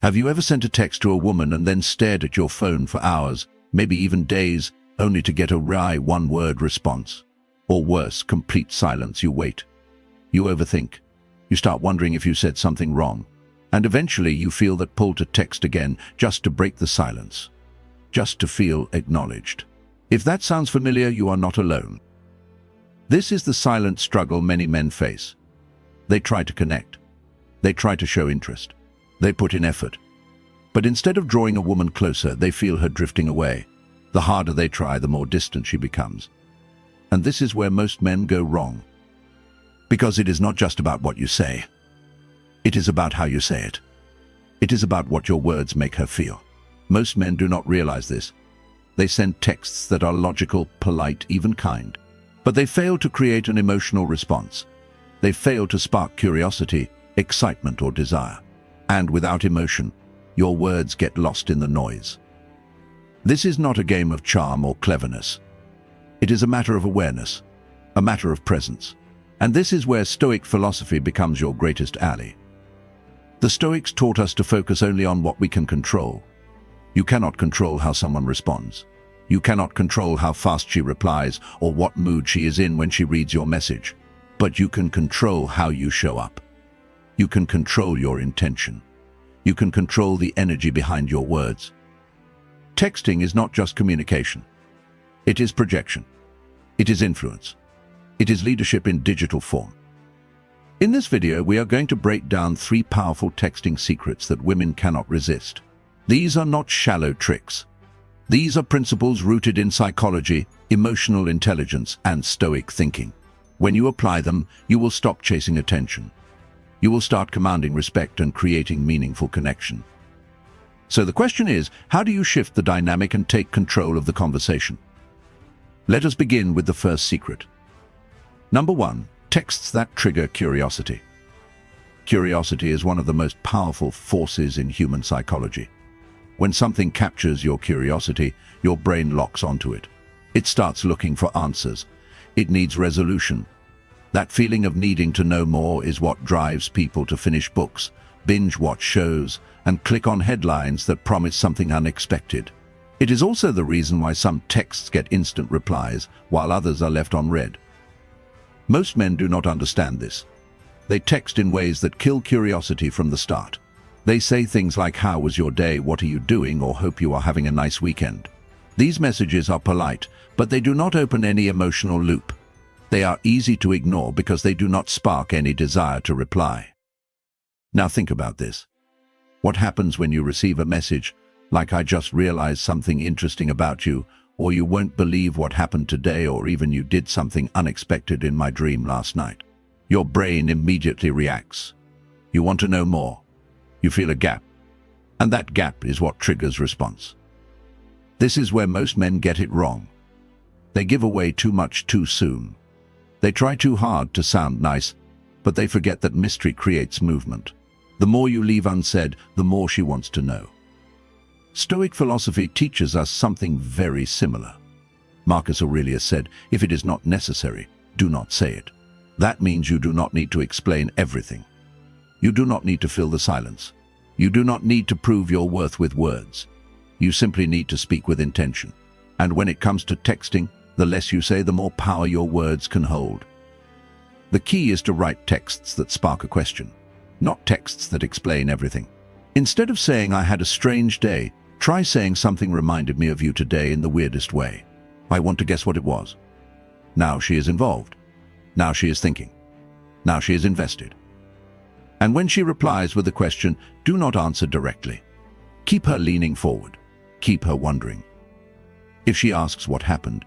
Have you ever sent a text to a woman and then stared at your phone for hours, maybe even days, only to get a wry one-word response? Or worse, complete silence. You wait. You overthink. You start wondering if you said something wrong. And eventually you feel that pull to text again, just to break the silence. Just to feel acknowledged. If that sounds familiar, you are not alone. This is the silent struggle many men face. They try to connect. They try to show interest. They put in effort. But instead of drawing a woman closer, they feel her drifting away. The harder they try, the more distant she becomes. And this is where most men go wrong. Because it is not just about what you say. It is about how you say it. It is about what your words make her feel. Most men do not realize this. They send texts that are logical, polite, even kind. But they fail to create an emotional response. They fail to spark curiosity, excitement, or desire. And without emotion, your words get lost in the noise. This is not a game of charm or cleverness. It is a matter of awareness, a matter of presence. And this is where Stoic philosophy becomes your greatest ally. The Stoics taught us to focus only on what we can control. You cannot control how someone responds. You cannot control how fast she replies or what mood she is in when she reads your message. But you can control how you show up. You can control your intention. You can control the energy behind your words. Texting is not just communication. It is projection. It is influence. It is leadership in digital form. In this video, we are going to break down 3 powerful texting secrets that women cannot resist. These are not shallow tricks. These are principles rooted in psychology, emotional intelligence, and Stoic thinking. When you apply them, you will stop chasing attention. You will start commanding respect and creating meaningful connection. So the question is, how do you shift the dynamic and take control of the conversation? Let us begin with the first secret. Number 1, texts that trigger curiosity. Curiosity is one of the most powerful forces in human psychology. When something captures your curiosity, your brain locks onto it. It starts looking for answers. It needs resolution. That feeling of needing to know more is what drives people to finish books, binge watch shows, and click on headlines that promise something unexpected. It is also the reason why some texts get instant replies, while others are left unread. Most men do not understand this. They text in ways that kill curiosity from the start. They say things like, "How was your day? What are you doing?" or "Hope you are having a nice weekend." These messages are polite, but they do not open any emotional loop. They are easy to ignore because they do not spark any desire to reply. Now think about this. What happens when you receive a message like, "I just realized something interesting about you," or "You won't believe what happened today," or even "You did something unexpected in my dream last night"? Your brain immediately reacts. You want to know more. You feel a gap. And that gap is what triggers response. This is where most men get it wrong. They give away too much too soon. They try too hard to sound nice, but they forget that mystery creates movement. The more you leave unsaid, the more she wants to know. Stoic philosophy teaches us something very similar. Marcus Aurelius said, "If it is not necessary, do not say it." That means you do not need to explain everything. You do not need to fill the silence. You do not need to prove your worth with words. You simply need to speak with intention. And when it comes to texting, the less you say, the more power your words can hold. The key is to write texts that spark a question, not texts that explain everything. Instead of saying, "I had a strange day," try saying, "Something reminded me of you today in the weirdest way. I want to guess what it was." Now she is involved. Now she is thinking. Now she is invested. And when she replies with a question, do not answer directly. Keep her leaning forward. Keep her wondering. If she asks what happened,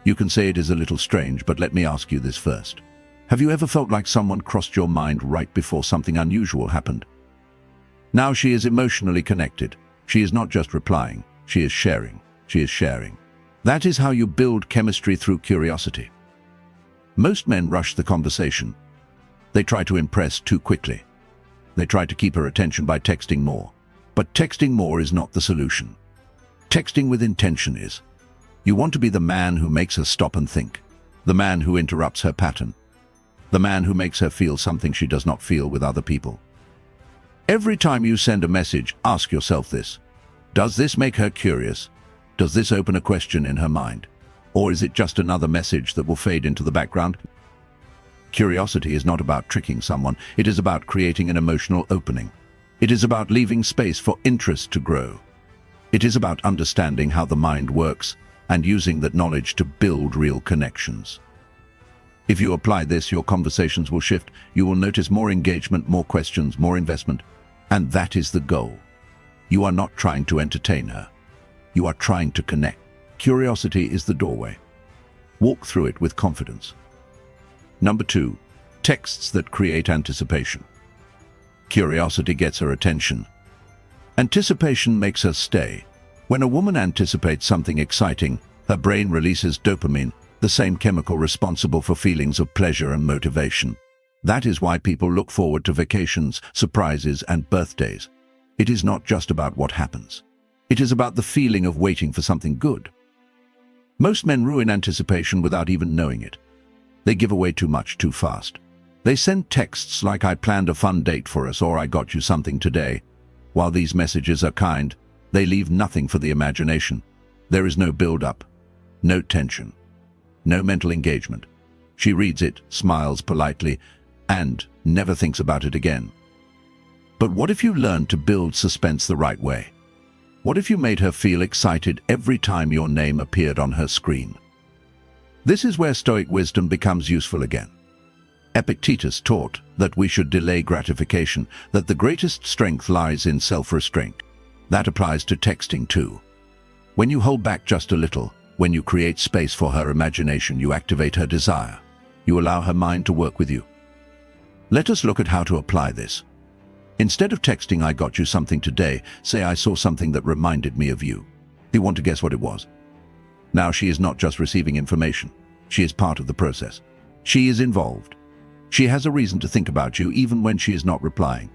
you can say, "It is a little strange, but let me ask you this first. Have you ever felt like someone crossed your mind right before something unusual happened?" Now she is emotionally connected. She is not just replying, she is sharing. She is sharing. That is how you build chemistry through curiosity. Most men rush the conversation. They try to impress too quickly. They try to keep her attention by texting more. But texting more is not the solution. Texting with intention is. You want to be the man who makes her stop and think. The man who interrupts her pattern. The man who makes her feel something she does not feel with other people. Every time you send a message, ask yourself this. Does this make her curious? Does this open a question in her mind? Or is it just another message that will fade into the background? Curiosity is not about tricking someone. It is about creating an emotional opening. It is about leaving space for interest to grow. It is about understanding how the mind works and using that knowledge to build real connections. If you apply this, your conversations will shift. You will notice more engagement, more questions, more investment. And that is the goal. You are not trying to entertain her. You are trying to connect. Curiosity is the doorway. Walk through it with confidence. Number 2, texts that create anticipation. Curiosity gets her attention. Anticipation makes her stay. When a woman anticipates something exciting, her brain releases dopamine, the same chemical responsible for feelings of pleasure and motivation. That is why people look forward to vacations, surprises, and birthdays. It is not just about what happens. It is about the feeling of waiting for something good. Most men ruin anticipation without even knowing it. They give away too much too fast. They send texts like "I planned a fun date for us" or "I got you something today." While these messages are kind, they leave nothing for the imagination. There is no build-up, no tension, no mental engagement. She reads it, smiles politely, and never thinks about it again. But what if you learned to build suspense the right way? What if you made her feel excited every time your name appeared on her screen? This is where Stoic wisdom becomes useful again. Epictetus taught that we should delay gratification, that the greatest strength lies in self-restraint. That applies to texting too. When you hold back just a little, when you create space for her imagination, you activate her desire. You allow her mind to work with you. Let us look at how to apply this. Instead of texting "I got you something today," say "I saw something that reminded me of you." Do you want to guess what it was? Now she is not just receiving information. She is part of the process. She is involved. She has a reason to think about you even when she is not replying.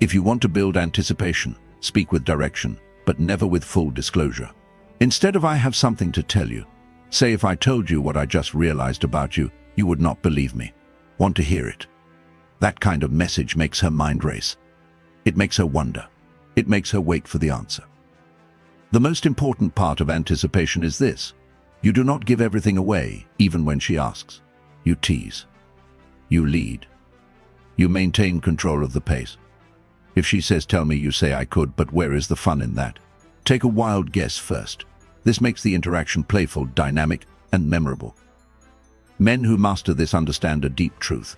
If you want to build anticipation, speak with direction, but never with full disclosure. Instead of "I have something to tell you," say "If I told you what I just realized about you, you would not believe me." Want to hear it? That kind of message makes her mind race. It makes her wonder. It makes her wait for the answer. The most important part of anticipation is this. You do not give everything away, even when she asks. You tease. You lead. You maintain control of the pace. If she says "Tell me," you say "I could," but where is the fun in that? Take a wild guess first. This makes the interaction playful, dynamic, and memorable. Men who master this understand a deep truth.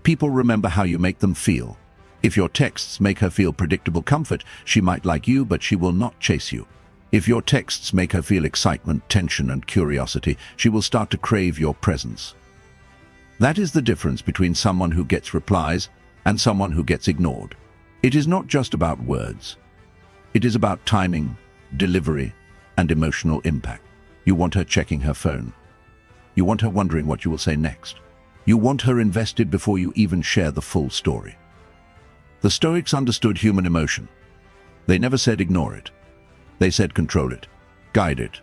People remember how you make them feel. If your texts make her feel predictable comfort, she might like you, but she will not chase you. If your texts make her feel excitement, tension, and curiosity, she will start to crave your presence. That is the difference between someone who gets replies and someone who gets ignored. It is not just about words. It is about timing, delivery, and emotional impact. You want her checking her phone. You want her wondering what you will say next. You want her invested before you even share the full story. The Stoics understood human emotion. They never said ignore it. They said control it, guide it,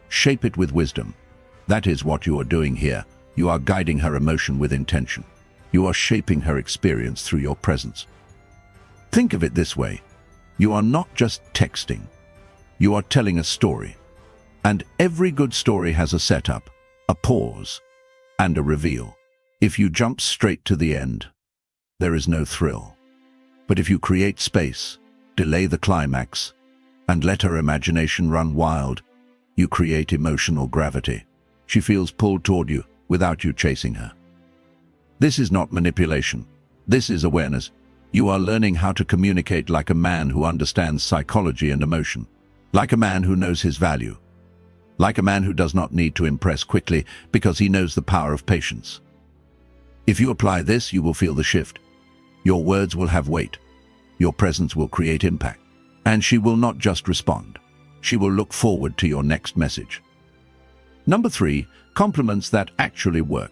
shape it with wisdom. That is what you are doing here. You are guiding her emotion with intention. You are shaping her experience through your presence. Think of it this way. You are not just texting. You are telling a story. And every good story has a setup, a pause, and a reveal. If you jump straight to the end, there is no thrill. But if you create space, delay the climax, and let her imagination run wild, you create emotional gravity. She feels pulled toward you without you chasing her. This is not manipulation. This is awareness. You are learning how to communicate like a man who understands psychology and emotion, like a man who knows his value, like a man who does not need to impress quickly because he knows the power of patience. If you apply this, you will feel the shift. Your words will have weight. Your presence will create impact. And she will not just respond. She will look forward to your next message. Number 3, compliments that actually work.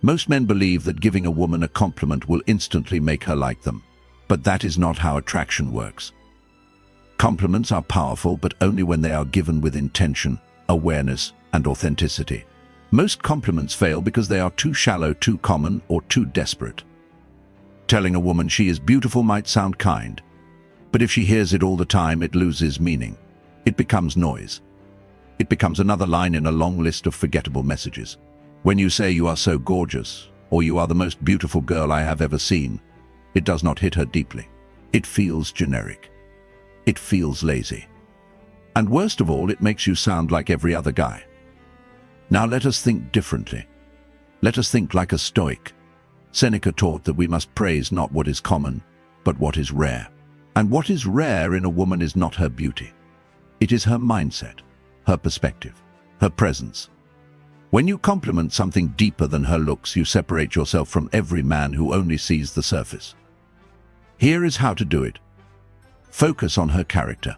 Most men believe that giving a woman a compliment will instantly make her like them. But that is not how attraction works. Compliments are powerful, but only when they are given with intention, awareness, and authenticity. Most compliments fail because they are too shallow, too common, or too desperate. Telling a woman she is beautiful might sound kind, but if she hears it all the time, it loses meaning. It becomes noise. It becomes another line in a long list of forgettable messages. When you say you are so gorgeous, or you are the most beautiful girl I have ever seen, it does not hit her deeply. It feels generic. It feels lazy. And worst of all, it makes you sound like every other guy. Now let us think differently. Let us think like a Stoic. Seneca taught that we must praise not what is common, but what is rare. And what is rare in a woman is not her beauty. It is her mindset, her perspective, her presence. When you compliment something deeper than her looks, you separate yourself from every man who only sees the surface. Here is how to do it. Focus on her character.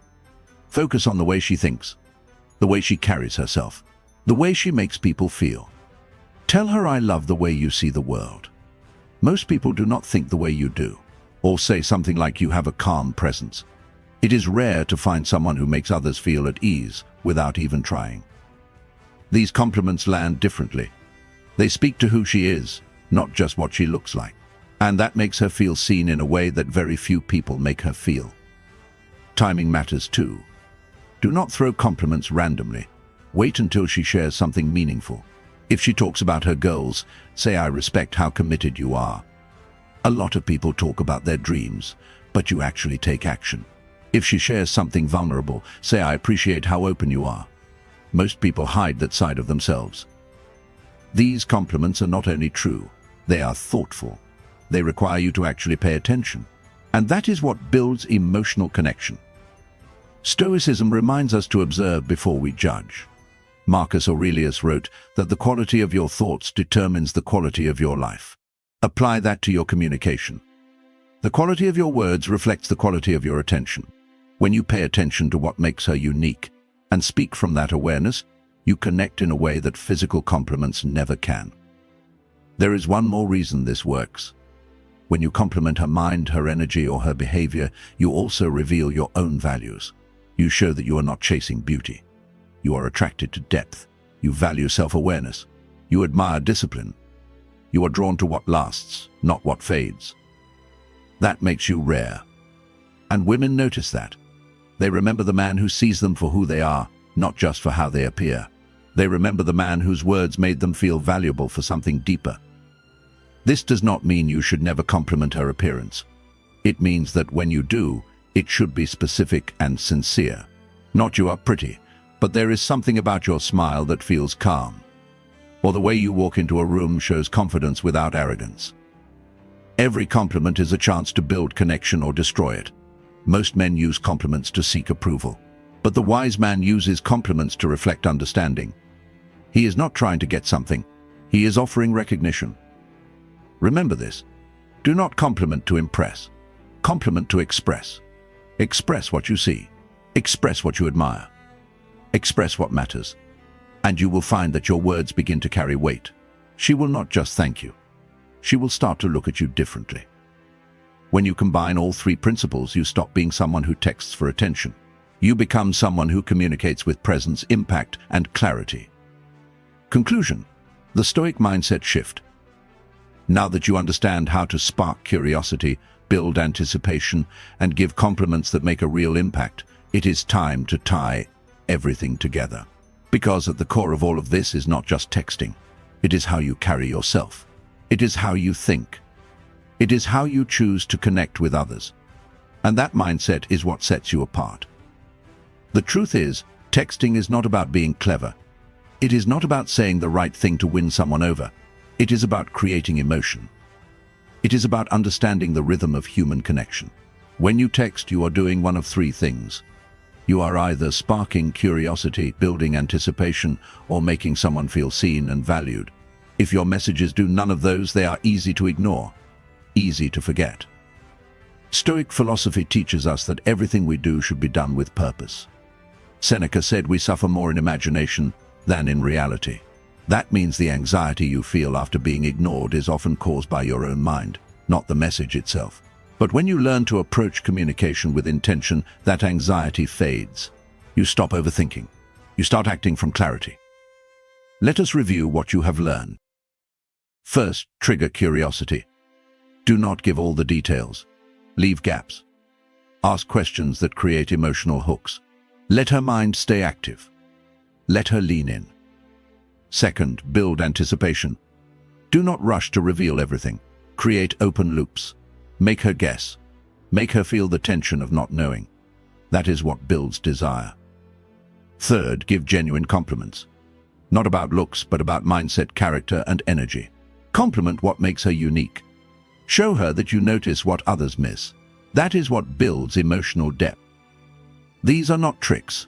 Focus on the way she thinks, the way she carries herself, the way she makes people feel. Tell her, I love the way you see the world. Most people do not think the way you do, or say something like you have a calm presence. It is rare to find someone who makes others feel at ease without even trying. These compliments land differently. They speak to who she is, not just what she looks like. And that makes her feel seen in a way that very few people make her feel. Timing matters too. Do not throw compliments randomly. Wait until she shares something meaningful. If she talks about her goals, say, I respect how committed you are. A lot of people talk about their dreams, but you actually take action. If she shares something vulnerable, say, I appreciate how open you are. Most people hide that side of themselves. These compliments are not only true, they are thoughtful. They require you to actually pay attention. And that is what builds emotional connection. Stoicism reminds us to observe before we judge. Marcus Aurelius wrote that the quality of your thoughts determines the quality of your life. Apply that to your communication. The quality of your words reflects the quality of your attention. When you pay attention to what makes her unique and speak from that awareness, you connect in a way that physical compliments never can. There is one more reason this works. When you compliment her mind, her energy, or her behavior, you also reveal your own values. You show that you are not chasing beauty. You are attracted to depth. You value self-awareness. You admire discipline. You are drawn to what lasts, not what fades. That makes you rare. And women notice that. They remember the man who sees them for who they are, not just for how they appear. They remember the man whose words made them feel valuable for something deeper. This does not mean you should never compliment her appearance. It means that when you do, it should be specific and sincere. Not you are pretty, but there is something about your smile that feels calm. Or the way you walk into a room shows confidence without arrogance. Every compliment is a chance to build connection or destroy it. Most men use compliments to seek approval, but the wise man uses compliments to reflect understanding. He is not trying to get something. He is offering recognition. Remember this. Do not compliment to impress. Compliment to express. Express what you see. Express what you admire. Express what matters. And you will find that your words begin to carry weight. She will not just thank you. She will start to look at you differently. When you combine all three principles, you stop being someone who texts for attention. You become someone who communicates with presence, impact, and clarity. Conclusion: the Stoic mindset shift. Now that you understand how to spark curiosity, build anticipation, and give compliments that make a real impact, it is time to tie everything together. Because at the core of all of this is not just texting. It is how you carry yourself. It is how you think. It is how you choose to connect with others. And that mindset is what sets you apart. The truth is, texting is not about being clever. It is not about saying the right thing to win someone over. It is about creating emotion. It is about understanding the rhythm of human connection. When you text, you are doing one of three things. You are either sparking curiosity, building anticipation, or making someone feel seen and valued. If your messages do none of those, they are easy to ignore, easy to forget. Stoic philosophy teaches us that everything we do should be done with purpose. Seneca said we suffer more in imagination than in reality. That means the anxiety you feel after being ignored is often caused by your own mind, not the message itself. But when you learn to approach communication with intention, that anxiety fades. You stop overthinking. You start acting from clarity. Let us review what you have learned. First, trigger curiosity. Do not give all the details. Leave gaps. Ask questions that create emotional hooks. Let her mind stay active. Let her lean in. Second, build anticipation. Do not rush to reveal everything. Create open loops. Make her guess. Make her feel the tension of not knowing. That is what builds desire. Third, give genuine compliments. Not about looks, but about mindset, character, and energy. Compliment what makes her unique. Show her that you notice what others miss. That is what builds emotional depth. These are not tricks.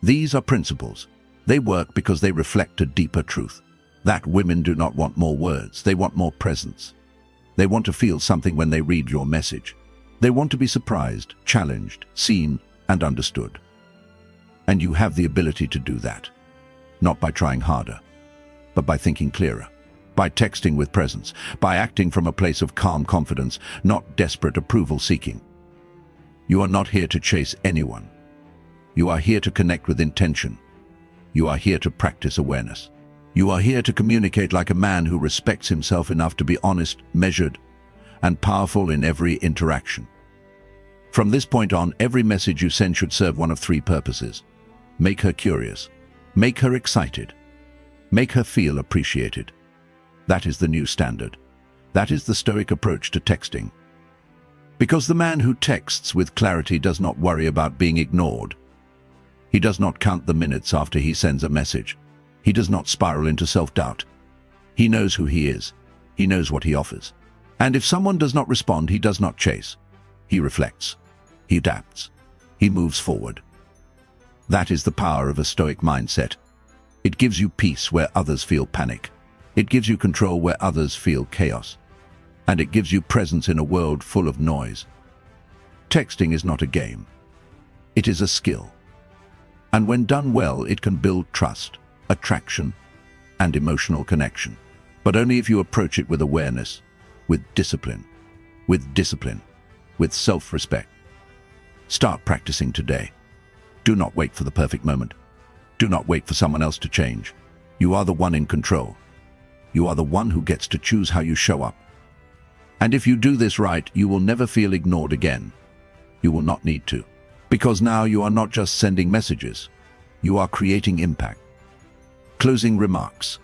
These are principles. They work because they reflect a deeper truth. That women do not want more words, they want more presence. They want to feel something when they read your message. They want to be surprised, challenged, seen, and understood. And you have the ability to do that. Not by trying harder, but by thinking clearer, by texting with presence, by acting from a place of calm confidence, not desperate approval seeking. You are not here to chase anyone. You are here to connect with intention. You are here to practice awareness. You are here to communicate like a man who respects himself enough to be honest, measured, and powerful in every interaction. From this point on, every message you send should serve one of three purposes. Make her curious. Make her excited. Make her feel appreciated. That is the new standard. That is the Stoic approach to texting. Because the man who texts with clarity does not worry about being ignored. He does not count the minutes after he sends a message. He does not spiral into self-doubt. He knows who he is. He knows what he offers. And if someone does not respond, he does not chase. He reflects. He adapts. He moves forward. That is the power of a Stoic mindset. It gives you peace where others feel panic. It gives you control where others feel chaos. And it gives you presence in a world full of noise. Texting is not a game. It is a skill. And when done well, it can build trust, attraction, and emotional connection. But only if you approach it with awareness, with discipline, with self-respect. Start practicing today. Do not wait for the perfect moment. Do not wait for someone else to change. You are the one in control. You are the one who gets to choose how you show up. And if you do this right, you will never feel ignored again. You will not need to. Because now you are not just sending messages. You are creating impact. Closing remarks.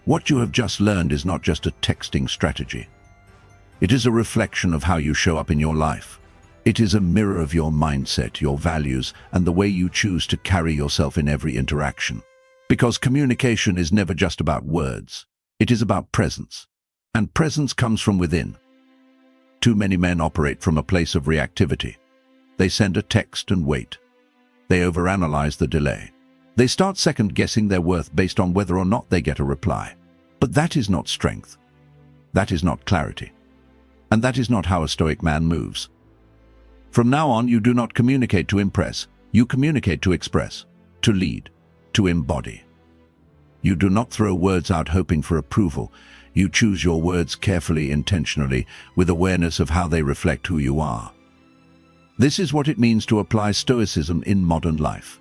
What you have just learned is not just a texting strategy. It is a reflection of how you show up in your life. It is a mirror of your mindset, your values, and the way you choose to carry yourself in every interaction. Because communication is never just about words. It is about presence. And presence comes from within. Too many men operate from a place of reactivity. They send a text and wait. They overanalyze the delay. They start second-guessing their worth based on whether or not they get a reply. But that is not strength. That is not clarity. And that is not how a Stoic man moves. From now on, you do not communicate to impress. You communicate to express, to lead, to embody. You do not throw words out hoping for approval. You choose your words carefully, intentionally, with awareness of how they reflect who you are. This is what it means to apply Stoicism in modern life.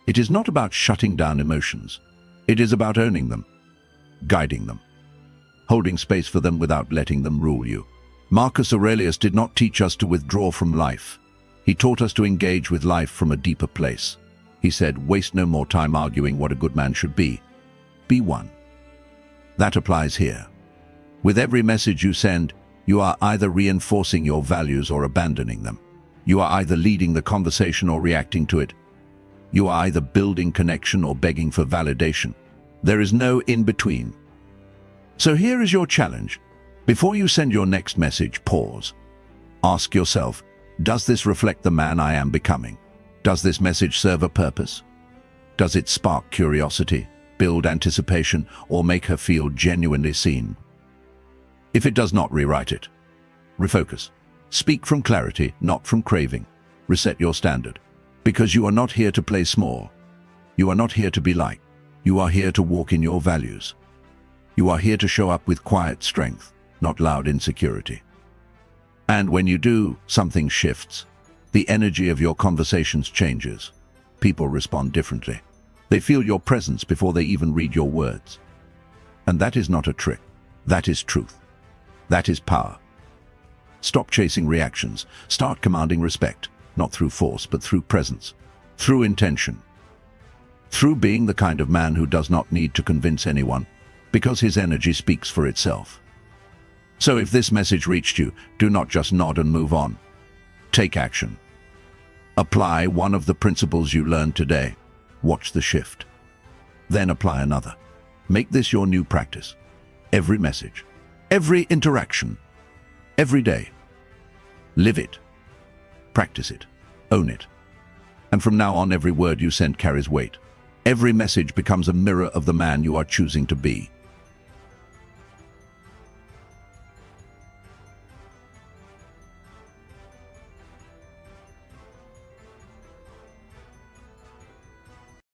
It is not about shutting down emotions. It is about owning them, guiding them, holding space for them without letting them rule you. Marcus Aurelius did not teach us to withdraw from life. He taught us to engage with life from a deeper place. He said, "Waste no more time arguing what a good man should be. Be one." That applies here. With every message you send, you are either reinforcing your values or abandoning them. You are either leading the conversation or reacting to it. You are either building connection or begging for validation. There is no in-between. So here is your challenge. Before you send your next message, pause. Ask yourself, does this reflect the man I am becoming? Does this message serve a purpose? Does it spark curiosity, build anticipation, or make her feel genuinely seen? If it does not, rewrite it. Refocus. Speak from clarity, not from craving. Reset your standard. Because you are not here to play small. You are not here to be liked. You are here to walk in your values. You are here to show up with quiet strength, not loud insecurity. And when you do, something shifts. The energy of your conversations changes. People respond differently. They feel your presence before they even read your words. And that is not a trick. That is truth. That is power. Stop chasing reactions. Start commanding respect, not through force, but through presence, through intention, through being the kind of man who does not need to convince anyone, because his energy speaks for itself. So if this message reached you, do not just nod and move on. Take action. Apply one of the principles you learned today. Watch the shift. Then apply another. Make this your new practice. Every message, every interaction, every day. Live it. Practice it. Own it. And from now on, every word you send carries weight. Every message becomes a mirror of the man you are choosing to be.